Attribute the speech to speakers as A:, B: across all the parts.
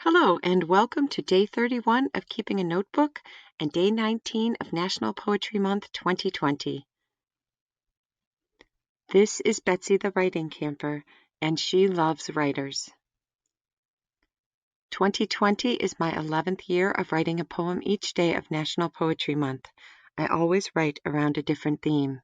A: Hello, and welcome to day 31 of Keeping a Notebook and day 19 of National Poetry Month 2020. This is Betsy the Writing Camper, and she loves writers. 2020 is my 11th year of writing a poem each day of National Poetry Month. I always write around a different theme.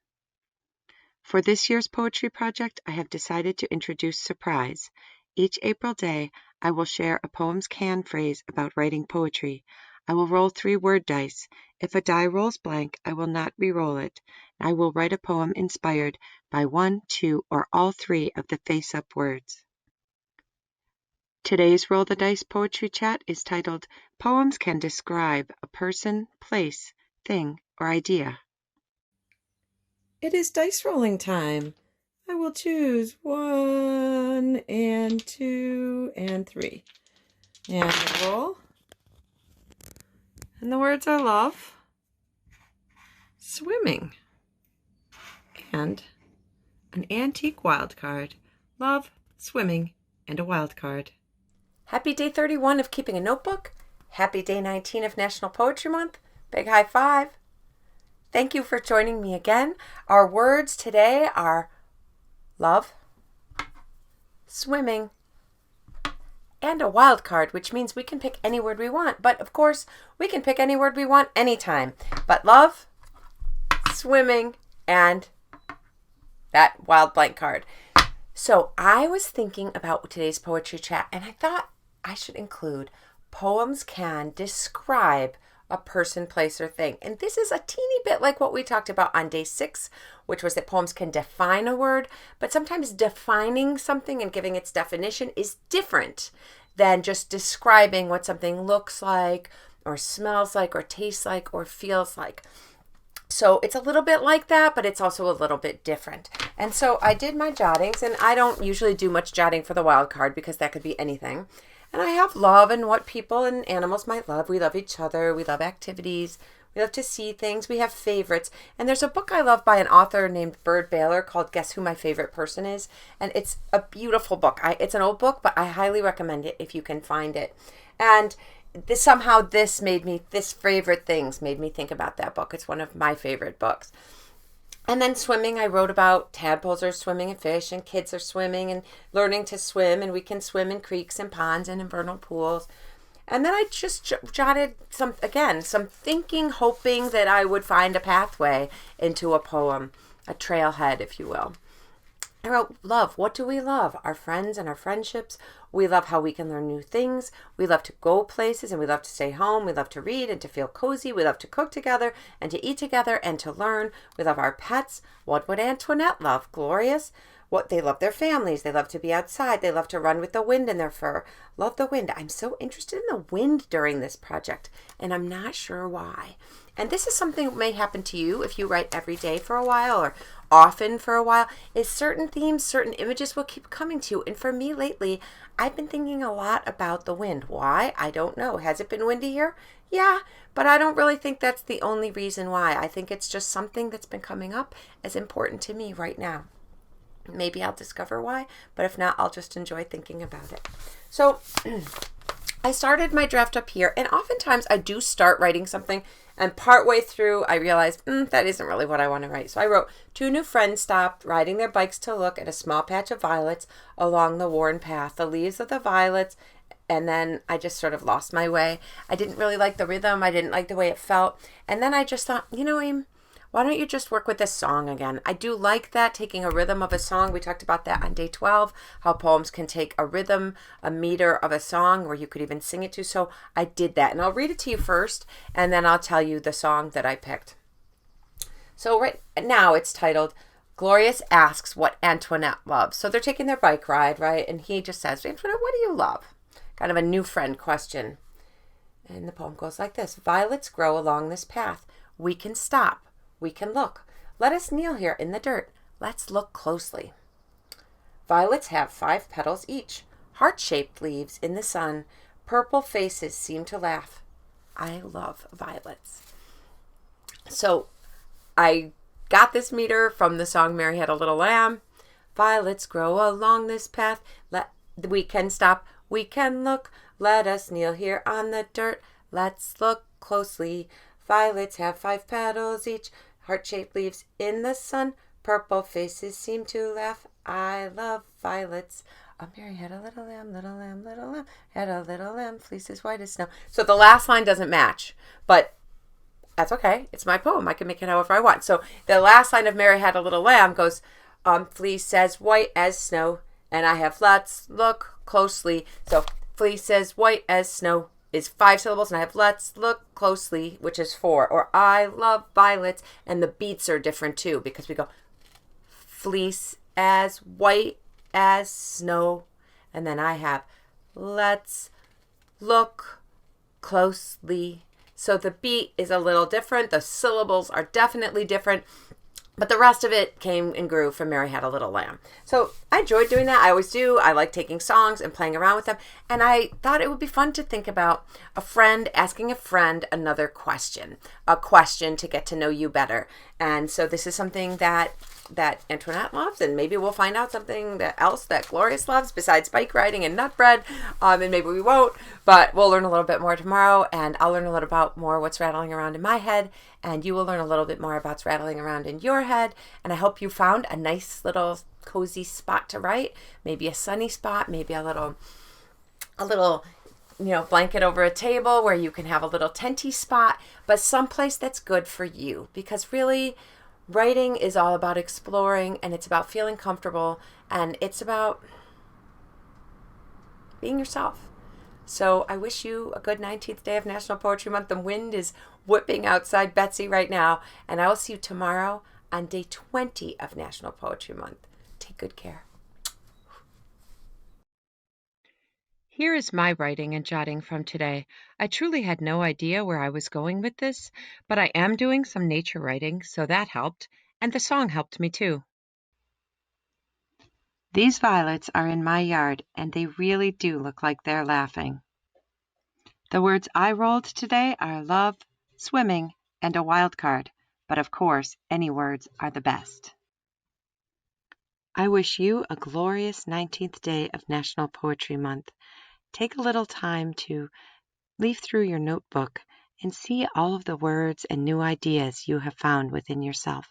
A: For this year's poetry project, I have decided to introduce surprise. Each April day, I will share a poem's can phrase about writing poetry. I will roll 3 word dice. If a die rolls blank, I will not re-roll it. I will write a poem inspired by 1, 2, or all 3 of the face-up words. Today's Roll the Dice poetry chat is titled, Poems Can Describe a Person, Place, Thing, or Idea.
B: It is dice rolling time. I will choose 1 and 2 and 3. And I roll. And the words are love, swimming, and an antique wild card. Love, swimming, and a wild card. Happy day 31 of Keeping a Notebook. Happy day 19 of National Poetry Month. Big high five. Thank you for joining me again. Our words today are love, swimming, and a wild card, which means we can pick any word we want. But of course, we can pick any word we want anytime. But love, swimming, and that wild blank card. So I was thinking about today's poetry chat, and I thought I should include poems can describe a person, place, or thing. And this is a teeny bit like what we talked about on day 6, which was that poems can define a word, but sometimes defining something and giving its definition is different than just describing what something looks like, or smells like, or tastes like, or feels like. So it's a little bit like that, but it's also a little bit different. And so I did my jottings, and I don't usually do much jotting for the wild card because that could be anything. And I have love and what people and animals might love. We love each other. We love activities. We love to see things. We have favorites. And there's a book I love by an author named Byrd Baylor called Guess Who My Favorite Person Is? And it's a beautiful book. It's an old book, but I highly recommend it if you can find it. And this favorite things made me think about that book. It's one of my favorite books. And then swimming, I wrote about tadpoles are swimming and fish, and kids are swimming and learning to swim, and we can swim in creeks and ponds and in vernal pools. And then I just jotted some thinking, hoping that I would find a pathway into a poem, a trailhead, if you will. I wrote, love. What do we love? Our friends and our friendships. We love how we can learn new things. We love to go places and we love to stay home. We love to read and to feel cozy. We love to cook together and to eat together and to learn. We love our pets. What would Antoinette love? Glorious. They love their families. They love to be outside. They love to run with the wind in their fur. Love the wind. I'm so interested in the wind during this project, and I'm not sure why. And this is something that may happen to you if you write every day for a while or often for a while, is certain themes, certain images will keep coming to you. And for me lately, I've been thinking a lot about the wind. Why? I don't know. Has it been windy here? Yeah, but I don't really think that's the only reason why. I think it's just something that's been coming up as important to me right now. Maybe I'll discover why, but if not, I'll just enjoy thinking about it. So I started my draft up here, and oftentimes I do start writing something, and partway through I realized that isn't really what I want to write. So I wrote, 2 new friends stopped riding their bikes to look at a small patch of violets along the worn path. The leaves of the violets, and then I just sort of lost my way. I didn't really like the rhythm. I didn't like the way it felt. And then I just thought, Aim, why don't you just work with this song again? I do like that, taking a rhythm of a song. We talked about that on day 12, how poems can take a rhythm, a meter of a song, or you could even sing it to. So I did that. And I'll read it to you first, and then I'll tell you the song that I picked. So right now it's titled, Glorious Asks What Antoinette Loves. So they're taking their bike ride, right? And he just says, Antoinette, what do you love? Kind of a new friend question. And the poem goes like this. Violets grow along this path. We can stop. We can look. Let us kneel here in the dirt. Let's look closely. Violets have 5 petals each, heart-shaped leaves in the sun. Purple faces seem to laugh. I love violets. So I got this meter from the song Mary Had a Little Lamb. Violets grow along this path. We can stop. We can look. Let us kneel here on the dirt. Let's look closely. Violets have 5 petals each. Heart-shaped leaves in the sun. Purple faces seem to laugh. I love violets. Oh, Mary had a little lamb, little lamb, little lamb. Had a little lamb, fleece as white as snow. So the last line doesn't match, but that's okay. It's my poem. I can make it however I want. So the last line of Mary Had a Little Lamb goes, fleece as white as snow. And I have let's look closely. So fleece as white as snow is 5 syllables. And I have let's look closely, which is 4. Or I love violets. And the beats are different too because we go fleece as white as snow. And then I have let's look closely. So the beat is a little different. The syllables are definitely different. But the rest of it came and grew from Mary Had a Little Lamb. So I enjoyed doing that. I always do. I like taking songs and playing around with them. And I thought it would be fun to think about a friend asking a friend another question, a question to get to know you better. And so this is something that Antoinette loves, and maybe we'll find out something else that Glorious loves besides bike riding and nut bread, and maybe we won't, but we'll learn a little bit more tomorrow, and I'll learn a little about more what's rattling around in my head, and you will learn a little bit more about what's rattling around in your head, and I hope you found a nice little cozy spot to write, maybe a sunny spot, maybe a little blanket over a table where you can have a little tenty spot, but someplace that's good for you, because really writing is all about exploring, and it's about feeling comfortable, and it's about being yourself. So I wish you a good 19th day of National Poetry Month. The wind is whipping outside Betsy right now, and I will see you tomorrow on day 20 of National Poetry Month. Take good care.
A: Here is my writing and jotting from today. I truly had no idea where I was going with this, but I am doing some nature writing, so that helped, and the song helped me too. These violets are in my yard, and they really do look like they're laughing. The words I rolled today are love, swimming, and a wild card, but of course, any words are the best. I wish you a glorious 19th day of National Poetry Month. Take a little time to leaf through your notebook and see all of the words and new ideas you have found within yourself.